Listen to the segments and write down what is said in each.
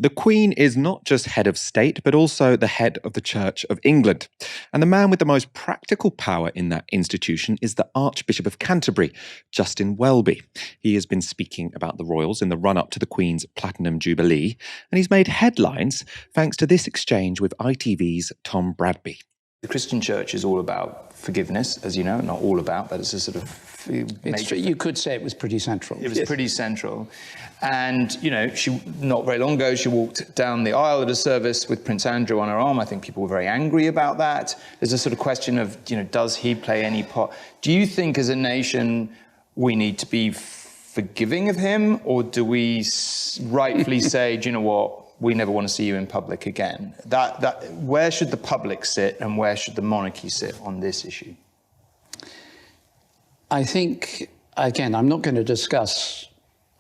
The Queen is not just head of state, but also the head of the Church of England. And the man with the most practical power in that institution is the Archbishop of Canterbury, Justin Welby. He has been speaking about the royals in the run-up to the Queen's Platinum Jubilee, and he's made headlines thanks to this exchange with ITV's Tom Bradby. The Christian church is all about forgiveness, as you know, not all about, but it's a sort of... You could say it was pretty central. It was pretty central. And, you know, not very long ago, she walked down the aisle at a service with Prince Andrew on her arm. I think people were very angry about that. There's a sort of question of, you know, does he play any part? Do you think as a nation we need to be forgiving of him, or do we rightfully say, do you know what, we never want to see you in public again? Where should the public sit and where should the monarchy sit on this issue? I think, again, I'm not going to discuss,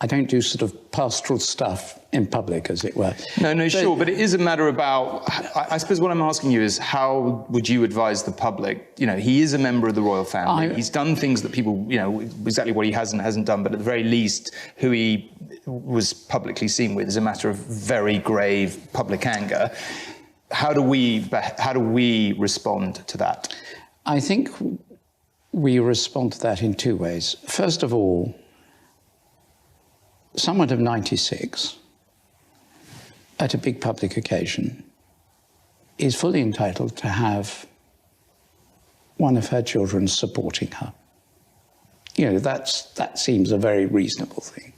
I don't do sort of pastoral stuff in public, as it were. No, sure, but it is a matter about, I suppose what I'm asking you is, how would you advise the public? You know, he is a member of the royal family. He's done things that people, you know, exactly what he has and hasn't done, but at the very least, who he was publicly seen with is a matter of very grave public anger. How do we respond to that? I think we respond to that in two ways. First of all, someone of 96 at a big public occasion is fully entitled to have one of her children supporting her. You know, that seems a very reasonable thing.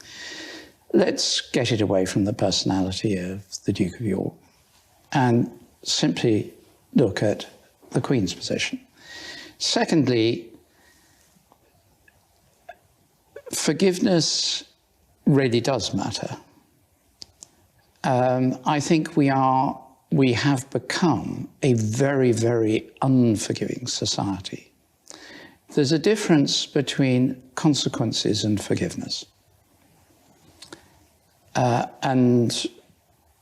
Let's get it away from the personality of the Duke of York and simply look at the Queen's position. Secondly, forgiveness really does matter. I think we have become a very, very unforgiving society. There's a difference between consequences and forgiveness. And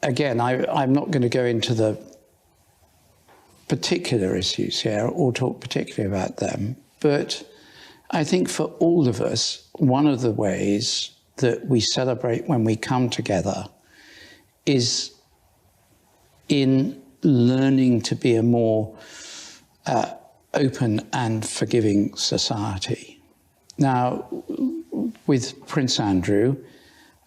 again, I'm not going to go into the particular issues here or talk particularly about them, but I think for all of us, one of the ways that we celebrate when we come together is in learning to be a more open and forgiving society. Now, with Prince Andrew,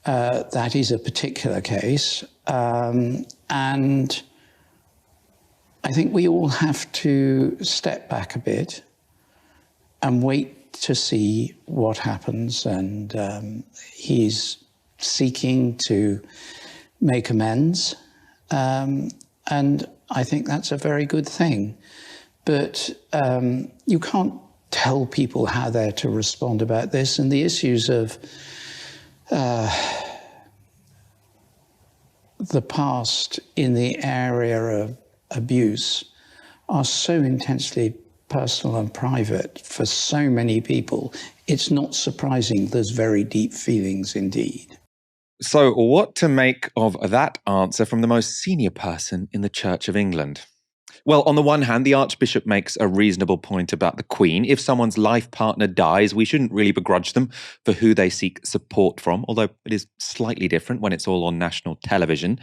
that is a particular case, and I think we all have to step back a bit and wait to see what happens, and he's seeking to make amends, and I think that's a very good thing. But you can't tell people how they're to respond about this, and the issues of the past in the area of abuse are so intensely personal and private for so many people, it's not surprising there's very deep feelings indeed. So what to make of that answer from the most senior person in the Church of England? Well, on the one hand, the Archbishop makes a reasonable point about the Queen. If someone's life partner dies, we shouldn't really begrudge them for who they seek support from, although it is slightly different when it's all on national television.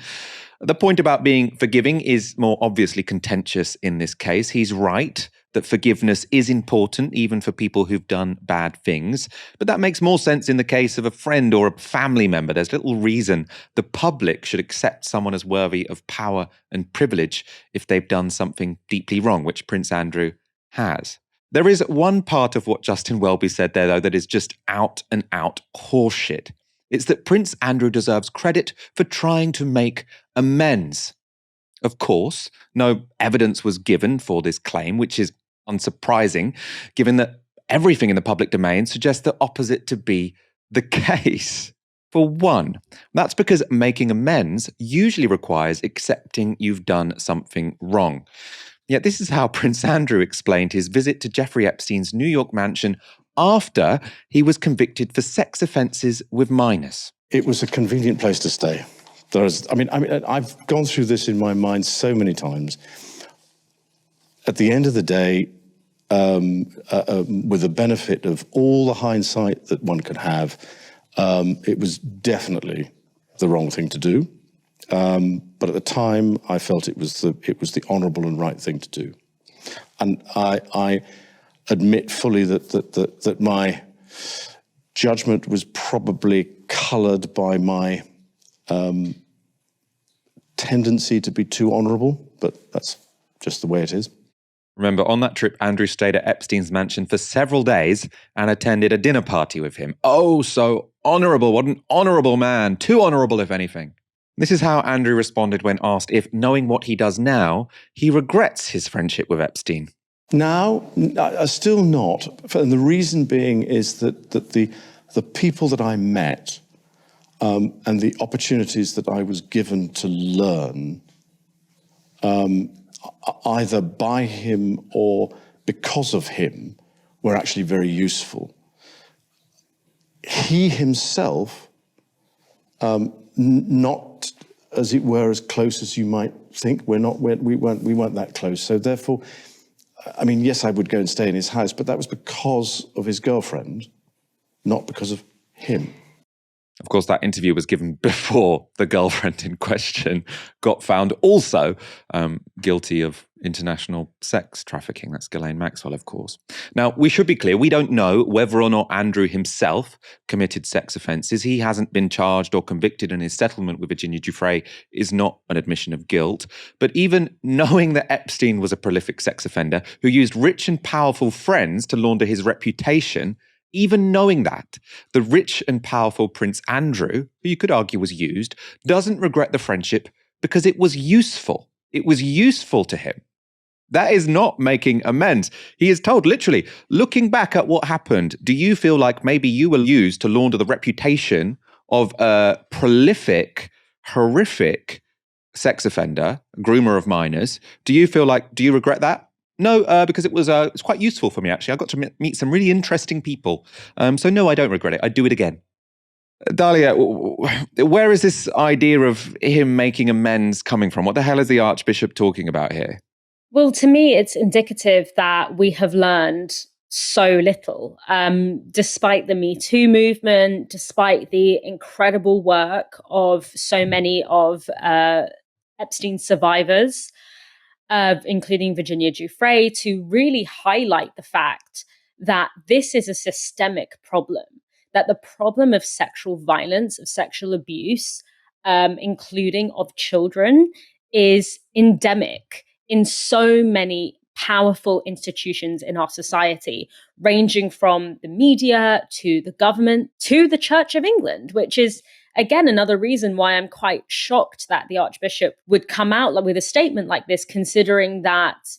The point about being forgiving is more obviously contentious in this case. He's right that forgiveness is important even for people who've done bad things, but that makes more sense in the case of a friend or a family member. There's little reason the public should accept someone as worthy of power and privilege if they've done something deeply wrong, which Prince Andrew has. There is one part of what Justin Welby said there, though, that is just out and out horseshit. It's that Prince Andrew deserves credit for trying to make amends. Of course, no evidence was given for this claim, which is unsurprising, given that everything in the public domain suggests the opposite to be the case. For one, that's because making amends usually requires accepting you've done something wrong. Yet this is how Prince Andrew explained his visit to Jeffrey Epstein's New York mansion after he was convicted for sex offences with minors. It was a convenient place to stay. I've gone through this in my mind so many times. At the end of the day, with the benefit of all the hindsight that one could have, it was definitely the wrong thing to do. But at the time, I felt it was the honourable and right thing to do. And I admit fully that my judgment was probably coloured by my tendency to be too honourable, but that's just the way it is. Remember, on that trip, Andrew stayed at Epstein's mansion for several days and attended a dinner party with him. Oh, so honourable. What an honourable man. Too honourable, if anything. This is how Andrew responded when asked if, knowing what he does now, he regrets his friendship with Epstein. Now, still not. And the reason being is that the people that I met and the opportunities that I was given to learn, either by him or because of him, were actually very useful. He himself, not as it were as close as you might think. We weren't that close. So therefore, I mean, yes, I would go and stay in his house, but that was because of his girlfriend, not because of him. Of course, that interview was given before the girlfriend in question got found also guilty of international sex trafficking. That's Ghislaine Maxwell, of course. Now, we should be clear, we don't know whether or not Andrew himself committed sex offences. He hasn't been charged or convicted, and his settlement with Virginia Giuffre is not an admission of guilt. But even knowing that Epstein was a prolific sex offender who used rich and powerful friends to launder his reputation, even knowing that, the rich and powerful Prince Andrew, who you could argue was used, doesn't regret the friendship because it was useful. It was useful to him. That is not making amends. He is told, literally, looking back at what happened, do you feel like maybe you were used to launder the reputation of a prolific, horrific sex offender, groomer of minors? Do you regret that? No, because it was quite useful for me, actually. I got to meet some really interesting people. So no, I don't regret it. I'd do it again. Dahlia, where is this idea of him making amends coming from? What the hell is the Archbishop talking about here? Well, to me, it's indicative that we have learned so little, despite the Me Too movement, despite the incredible work of so many of Epstein survivors, including Virginia Giuffre, to really highlight the fact that this is a systemic problem, that the problem of sexual violence, of sexual abuse, including of children, is endemic in so many powerful institutions in our society, ranging from the media to the government to the Church of England, which is, again, another reason why I'm quite shocked that the Archbishop would come out with a statement like this, considering that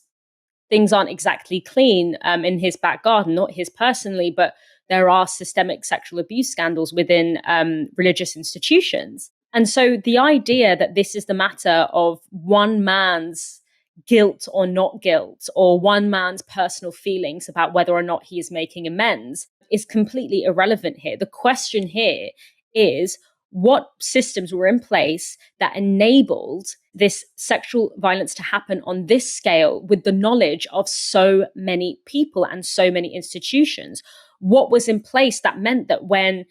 things aren't exactly clean in his back garden, not his personally, but there are systemic sexual abuse scandals within religious institutions. And so the idea that this is the matter of one man's guilt or not guilt, or one man's personal feelings about whether or not he is making amends, is completely irrelevant here. The question here is, what systems were in place that enabled this sexual violence to happen on this scale with the knowledge of so many people and so many institutions? What was in place that meant that when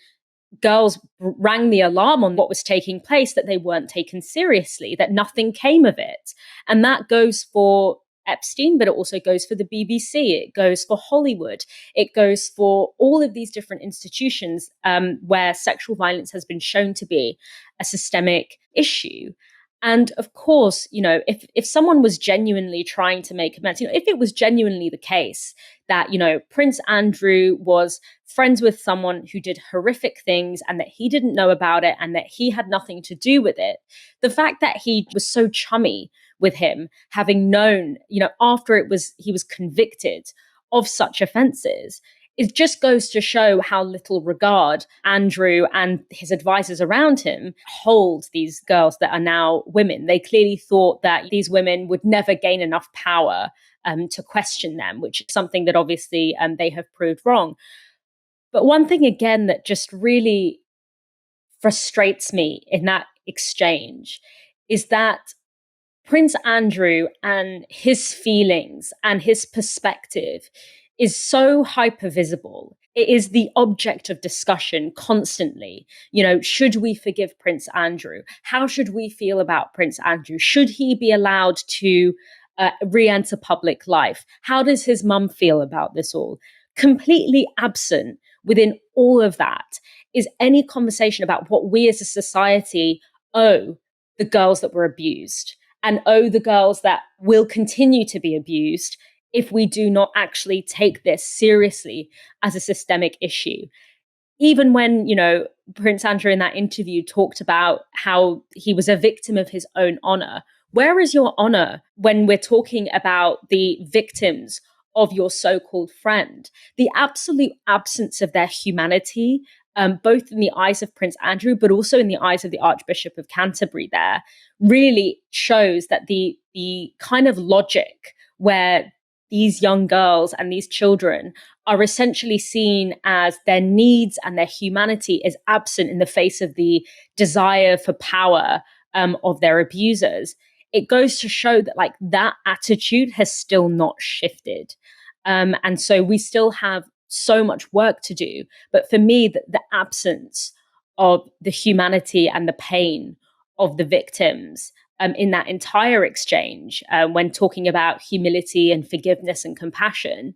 girls rang the alarm on what was taking place, that they weren't taken seriously, that nothing came of it? And that goes for Epstein, but it also goes for the BBC, it goes for Hollywood, it goes for all of these different institutions where sexual violence has been shown to be a systemic issue. And of course, if someone was genuinely trying to make amends, if it was genuinely the case that, Prince Andrew was friends with someone who did horrific things and that he didn't know about it and that he had nothing to do with it, the fact that he was so chummy with him, having known, after he was convicted of such offenses, it just goes to show how little regard Andrew and his advisors around him hold these girls that are now women. They clearly thought that these women would never gain enough power to question them, which is something that obviously they have proved wrong. But one thing, again, that just really frustrates me in that exchange is that Prince Andrew and his feelings and his perspective is so hyper visible. it is the object of discussion constantly. You know, should we forgive Prince Andrew? How should we feel about Prince Andrew? Should he be allowed to re-enter public life? How does his mum feel about this all? Completely absent within all of that is any conversation about what we as a society owe the girls that were abused, and owe the girls that will continue to be abused if we do not actually take this seriously as a systemic issue. Even when, you know, Prince Andrew in that interview talked about how he was a victim of his own honor. Where is your honor when we're talking about the victims of your so-called friend? The absolute absence of their humanity, both in the eyes of Prince Andrew, but also in the eyes of the Archbishop of Canterbury there, really shows that the kind of logic where these young girls and these children are essentially seen as their needs and their humanity is absent in the face of the desire for power of their abusers. It goes to show that like that attitude has still not shifted. And so we still have so much work to do. But for me, the absence of the humanity and the pain of the victims in that entire exchange, when talking about humility and forgiveness and compassion,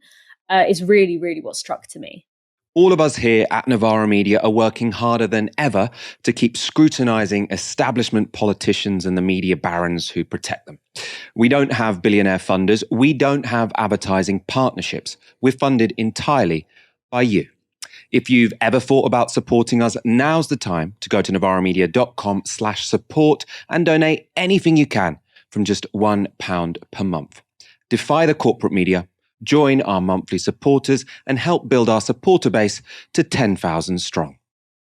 is really, really what struck to me. All of us here at Novara Media are working harder than ever to keep scrutinising establishment politicians and the media barons who protect them. We don't have billionaire funders. We don't have advertising partnerships. We're funded entirely by you. If you've ever thought about supporting us, now's the time to go to novaramedia.com/support and donate anything you can from just £1 per month. Defy the corporate media, join our monthly supporters and help build our supporter base to 10,000 strong.